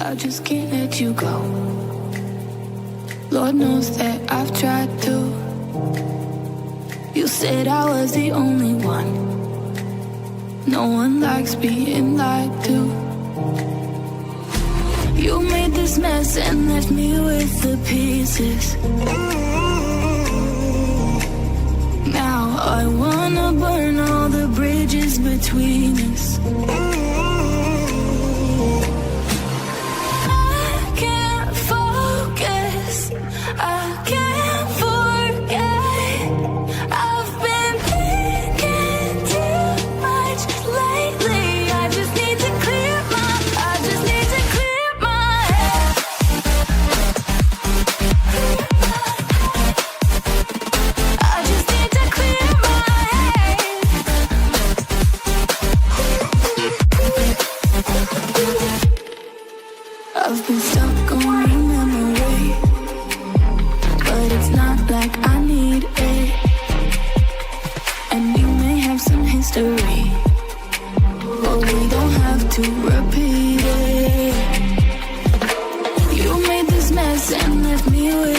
I just can't let you go. Lord knows that I've tried to. You said I was the only one. No one likes being lied to. You made this mess and left me with the pieces. Now I wanna burn all the bridges between us. I can't focus, I can't forget. I've been thinking too much lately. I just need to clear my head. I just need to clear my head. I've been stuck on your memory, but it's not like I need it. And you may have some history, but we don't have to repeat it. You made this mess and left me with